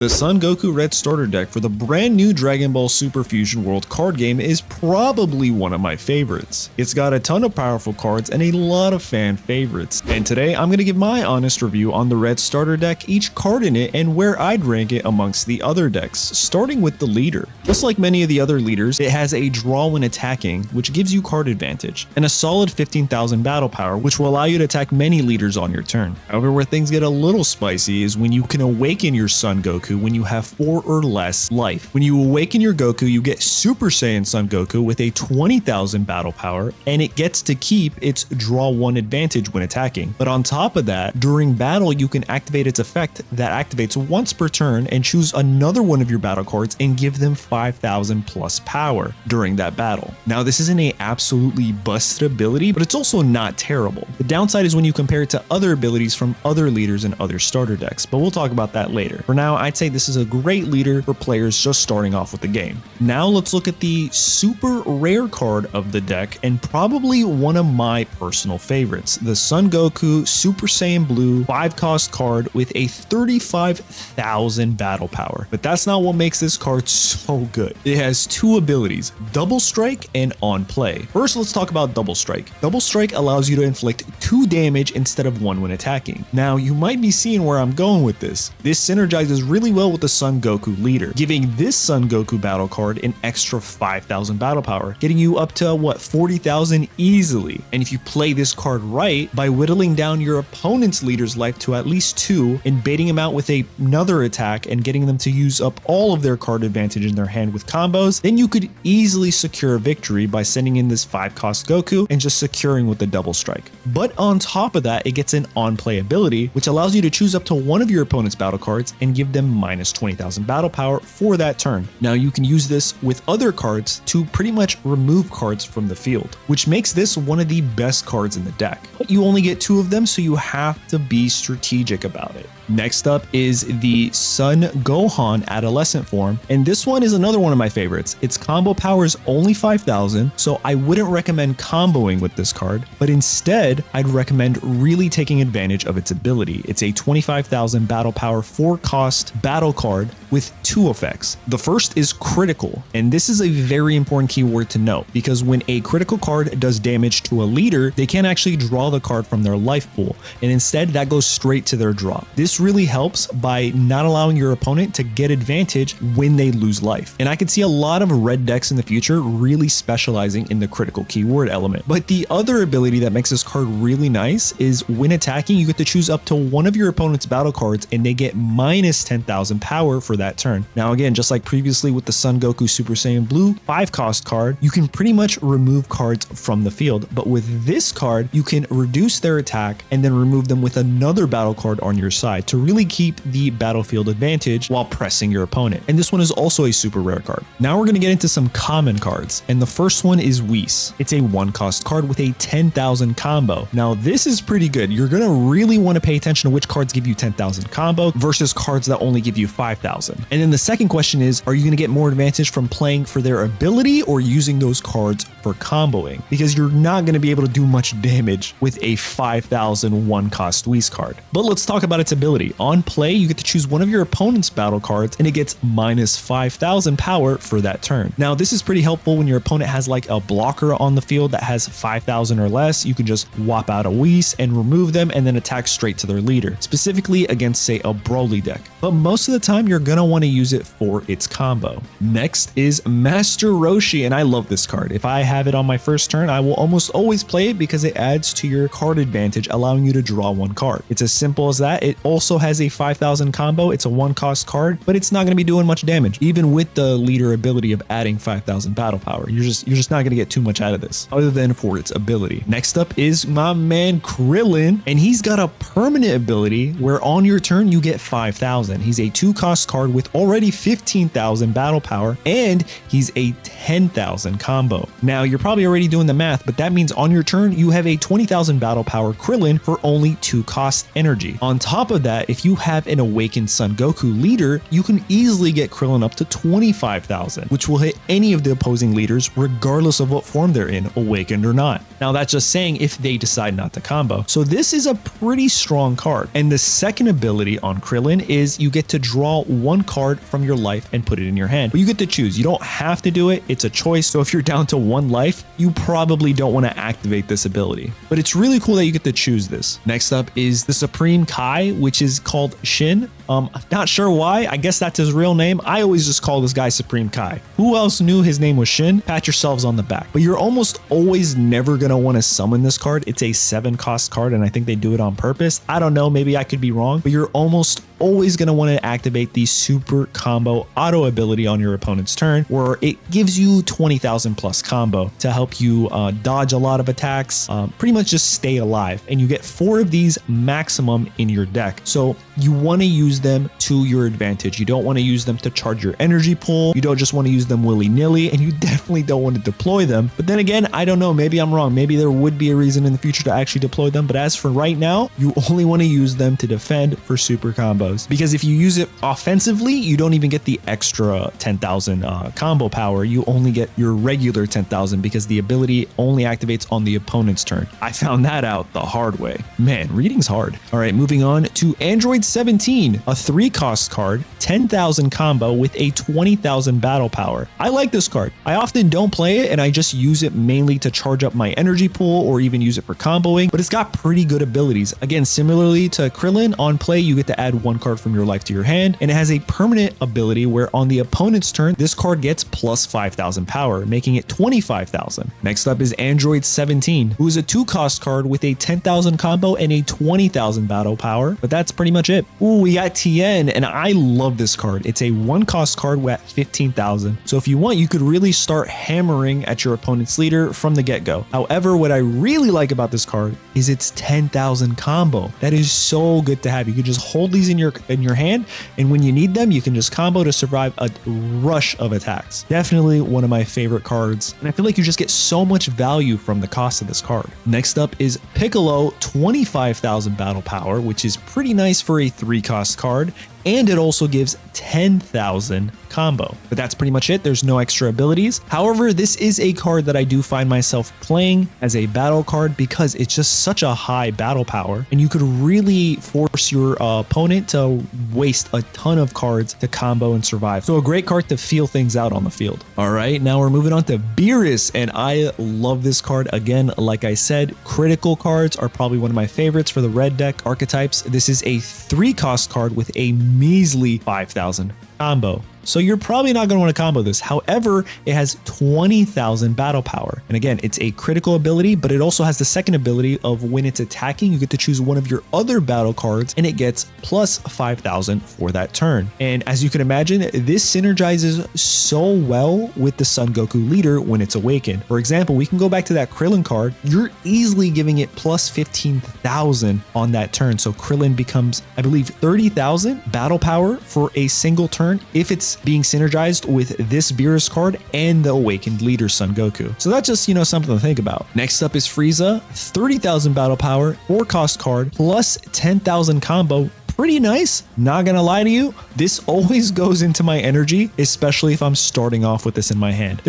The Son Goku Red starter deck for the brand new Dragon Ball Super Fusion World card game is probably one of my favorites. It's got a ton of powerful cards and a lot of fan favorites. And today I'm going to give my honest review on the Red starter deck, each card in it, and where I'd rank it amongst the other decks, starting with the leader. Just like many of the other leaders, it has a draw when attacking, which gives you card advantage, and a solid 15,000 battle power, which will allow you to attack many leaders on your turn. However, where things get a little spicy is when you can awaken your Son Goku when you have 4 or less life. When you awaken your Goku, you get Super Saiyan Son Goku with a 20,000 battle power, and it gets to keep its draw 1 advantage when attacking. But on top of that, during battle, you can activate its effect that activates once per turn and choose another one of your battle cards and give them 5,000 plus power during that battle. Now, this isn't a absolutely busted ability, but it's also not terrible. The downside is when you compare it to other abilities from other leaders and other starter decks, but we'll talk about that later. For now, I'd say this is a great leader for players just starting off with the game. Now let's look at the super rare card of the deck and probably one of my personal favorites, the Son Goku Super Saiyan Blue 5-cost card with a 35,000 battle power. But that's not what makes this card so good. It has 2 abilities, Double Strike and On Play. First, let's talk about Double Strike. Double Strike allows you to inflict 2 damage instead of 1 when attacking. Now, you might be seeing where I'm going with this. This synergizes really well with the Son Goku leader, giving this Son Goku battle card an extra 5,000 battle power, getting you up to 40,000 easily. And if you play this card right, by whittling down your opponent's leader's life to at least 2 and baiting him out with another attack and getting them to use up all of their card advantage in their hand with combos, then you could easily secure a victory by sending in this 5-cost Goku and just securing with the Double Strike. But on top of that, it gets an on-play ability, which allows you to choose up to one of your opponent's battle cards and give them minus 20,000 battle power for that turn. Now, you can use this with other cards to pretty much remove cards from the field, which makes this one of the best cards in the deck. But you only get 2 of them, so you have to be strategic about it. Next up is the Son Gohan Adolescent form, and this one is another one of my favorites. Its combo power is only 5,000, so I wouldn't recommend comboing with this card, but instead, I'd recommend really taking advantage of its ability. It's a 25,000 battle power 4-cost battle card with 2 effects. The first is critical, and this is a very important keyword to note, because when a critical card does damage to a leader, they can't actually draw the card from their life pool, and instead that goes straight to their drop. This really helps by not allowing your opponent to get advantage when they lose life. And I could see a lot of red decks in the future really specializing in the critical keyword element. But the other ability that makes this card really nice is when attacking, you get to choose up to one of your opponent's battle cards and they get minus 10,000 power for that turn. Now again, just like previously with the Son Goku Super Saiyan Blue 5-cost card, you can pretty much remove cards from the field. But with this card, you can reduce their attack and then remove them with another battle card on your side to really keep the battlefield advantage while pressing your opponent. And this one is also a super rare card. Now we're going to get into some common cards, and the first one is Whis. It's a 1-cost card with a 10,000 combo. Now this is pretty good. You're going to really want to pay attention to which cards give you 10,000 combo versus cards that only give you 5,000. And then the second question is, are you going to get more advantage from playing for their ability or using those cards for comboing? Because you're not going to be able to do much damage with a 5,000 1-cost Whis card. But let's talk about its ability. On play, you get to choose one of your opponent's battle cards and it gets minus 5,000 power for that turn. Now, this is pretty helpful when your opponent has like a blocker on the field that has 5,000 or less. You can just whop out a Whis and remove them and then attack straight to their leader, specifically against, say, a Broly deck. But most of the time, you're going to want to use it for its combo. Next is Master Roshi, and I love this card. If I have it on my first turn, I will almost always play it because it adds to your card advantage, allowing you to draw 1 card. It's as simple as that. It also has a 5,000 combo. It's a 1-cost card, but it's not going to be doing much damage. Even with the leader ability of adding 5,000 battle power, you're just not going to get too much out of this other than for its ability. Next up is my man Krillin, and he's got a permanent ability where on your turn you get 5,000. He's a 2-cost card with already 15,000 battle power, and he's a 10,000 combo. Now you're probably already doing the math, but that means on your turn you have a 20,000 battle power Krillin for only 2 cost energy. On top of that, if you have an awakened Awakened Son Goku leader, you can easily get Krillin up to 25,000, which will hit any of the opposing leaders regardless of what form they're in, awakened or not. Now that's just saying if they decide not to combo. So this is a pretty strong card. And the second ability on Krillin is you get to draw one card from your life and put it in your hand. But you get to choose. You don't have to do it. It's a choice. So if you're down to one life, you probably don't want to activate this ability. But it's really cool that you get to choose this. Next up is the Supreme Kai, which is called Shin. I'm not sure why. I guess that's his real name. I always just call this guy Supreme Kai. Who else knew his name was Shin? Pat yourselves on the back. But you're almost always never going to want to summon this card. It's a 7-cost card, and I think they do it on purpose. I don't know. Maybe I could be wrong, but you're almost always going to want to activate the super combo auto ability on your opponent's turn, where it gives you 20,000 plus combo to help you dodge a lot of attacks, pretty much just stay alive. And you get 4 of these maximum in your deck. So you want to use them to your advantage. You don't want to use them to charge your energy pool. You don't just want to use them willy-nilly, and you definitely don't want to deploy them. But then again, I don't know. Maybe I'm wrong. Maybe there would be a reason in the future to actually deploy them. But as for right now, you only want to use them to defend for super combos. Because if you use it offensively, you don't even get the extra 10,000 combo power. You only get your regular 10,000 because the ability only activates on the opponent's turn. I found that out the hard way. Man, reading's hard. All right, moving on to Android 17, a 3-cost card, 10,000 combo with a 20,000 battle power. I like this card. I often don't play it, and I just use it mainly to charge up my energy pool or even use it for comboing, but it's got pretty good abilities. Again, similarly to Krillin, on play, you get to add 1 card from your life to your hand, and it has a permanent ability where on the opponent's turn, this card gets plus 5,000 power, making it 25,000. Next up is Android 17, who is a 2-cost card with a 10,000 combo and a 20,000 battle power, but that's pretty much it. Ooh, we got Tien, and I love this card. It's a 1-cost card at 15,000. So if you want, you could really start hammering at your opponent's leader from the get-go. However, what I really like about this card is its 10,000 combo. That is so good to have. You can just hold these in your hand, and when you need them, you can just combo to survive a rush of attacks. Definitely one of my favorite cards, and I feel like you just get so much value from the cost of this card. Next up is Piccolo, 25,000 battle power, which is pretty nice for a 3-cost card, and it also gives 10,000 combo. But that's pretty much it. There's no extra abilities. However, this is a card that I do find myself playing as a battle card because it's just such a high battle power, and you could really force your opponent to waste a ton of cards to combo and survive. So a great card to feel things out on the field. All right, now we're moving on to Beerus, and I love this card. Again, like I said, critical cards are probably one of my favorites for the red deck archetypes. This is a 3-cost card with a measly 5,000 combo. So you're probably not going to want to combo this. However, it has 20,000 battle power. And again, it's a critical ability, but it also has the second ability of when it's attacking, you get to choose one of your other battle cards and it gets plus 5,000 for that turn. And as you can imagine, this synergizes so well with the Son Goku leader when it's awakened. For example, we can go back to that Krillin card. You're easily giving it plus 15,000 on that turn. So Krillin becomes, I believe, 30,000 battle power for a single turn if it's being synergized with this Beerus card and the awakened leader Son Goku. So that's just, something to think about. Next up is Frieza, 30,000 battle power, 4-cost card, plus 10,000 combo. Pretty nice, not gonna lie to you. This always goes into my energy, especially if I'm starting off with this in my hand.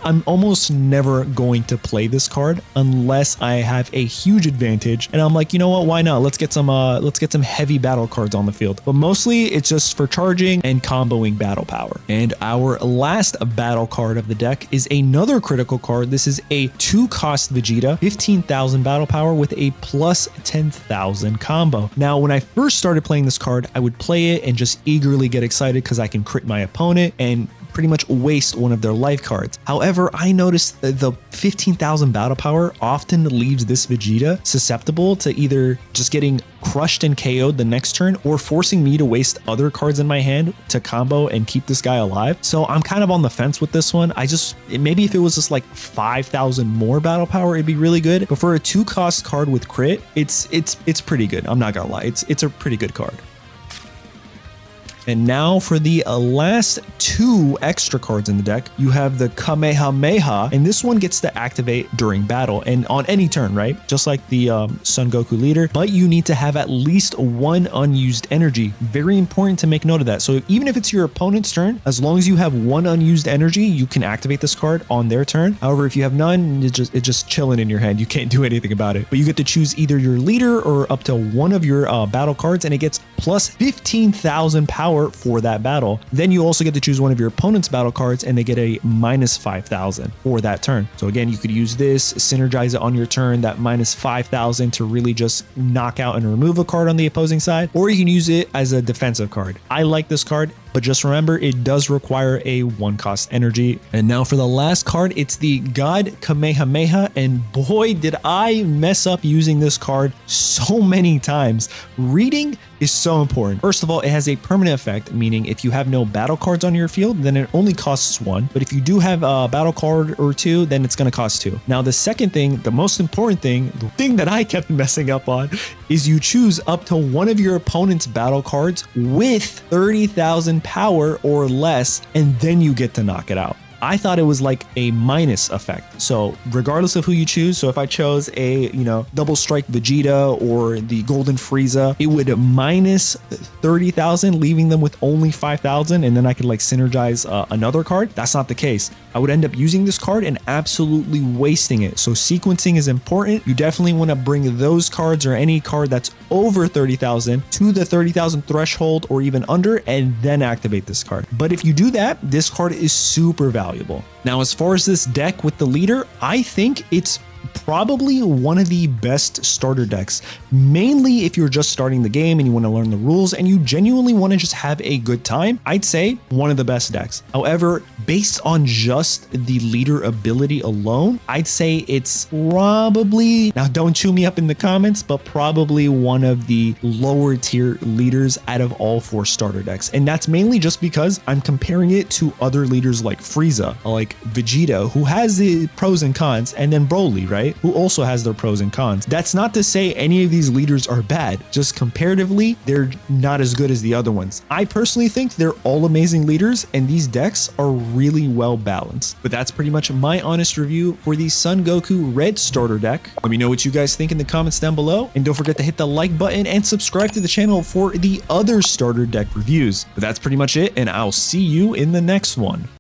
I'm almost never going to play this card unless I have a huge advantage, and I'm like, you know what, why not? Let's get some heavy battle cards on the field. But mostly it's just for charging and comboing battle power. And our last battle card of the deck is another critical card. This is a 2-cost Vegeta, 15,000 battle power with a plus 10,000 combo. Now, when I first started playing this card, I would play it and just eagerly get excited because I can crit my opponent and pretty much waste one of their life cards. However, I noticed that the 15,000 battle power often leaves this Vegeta susceptible to either just getting crushed and KO'd the next turn or forcing me to waste other cards in my hand to combo and keep this guy alive. So I'm kind of on the fence with this one. Maybe if it was just like 5,000 more battle power, it'd be really good. But for a 2-cost card with crit, it's pretty good. I'm not gonna lie. It's a pretty good card. And now for the last 2 extra cards in the deck, you have the Kamehameha, and this one gets to activate during battle and on any turn, right? Just like the Son Goku leader, but you need to have at least 1 unused energy. Very important to make note of that. So even if it's your opponent's turn, as long as you have 1 unused energy, you can activate this card on their turn. However, if you have none, it's just chilling in your hand. You can't do anything about it. But you get to choose either your leader or up to 1 of your battle cards, and it gets plus 15,000 power for that battle. Then you also get to choose 1 of your opponent's battle cards, and they get a minus 5,000 for that turn. So again, you could use this, synergize it on your turn, that minus 5,000 to really just knock out and remove a card on the opposing side, or you can use it as a defensive card. I like this card, but just remember it does require a 1 cost energy. And now for the last card, it's the God Kamehameha, and boy did I mess up using this card so many times. Reading is so important. First of all, it has a permanent effect, meaning if you have no battle cards on your field, then it only costs 1. But if you do have a battle card or 2, then it's going to cost 2. Now, the second thing, the most important thing, the thing that I kept messing up on, is you choose up to 1 of your opponent's battle cards with 30,000 power or less, and then you get to knock it out. I thought it was like a minus effect. So regardless of who you choose, so if I chose a, double strike Vegeta or the Golden Frieza, it would minus 30,000, leaving them with only 5,000, and then I could like synergize another card. That's not the case. I would end up using this card and absolutely wasting it. So sequencing is important. You definitely want to bring those cards or any card that's over 30,000 to the 30,000 threshold or even under, and then activate this card. But if you do that, this card is super valuable. Now, as far as this deck with the leader, I think it's probably one of the best starter decks, mainly if you're just starting the game and you want to learn the rules and you genuinely want to just have a good time. I'd say one of the best decks. However, based on just the leader ability alone, I'd say it's probably, now don't chew me up in the comments, but probably one of the lower tier leaders out of all 4 starter decks. And that's mainly just because I'm comparing it to other leaders like Frieza, like Vegeta, who has the pros and cons, and then Broly, right? Who also has their pros and cons. That's not to say any of these leaders are bad, just comparatively, they're not as good as the other ones. I personally think they're all amazing leaders, and these decks are really well balanced. But that's pretty much my honest review for the Son Goku Red starter deck. Let me know what you guys think in the comments down below, and don't forget to hit the like button and subscribe to the channel for the other starter deck reviews. But that's pretty much it, and I'll see you in the next one.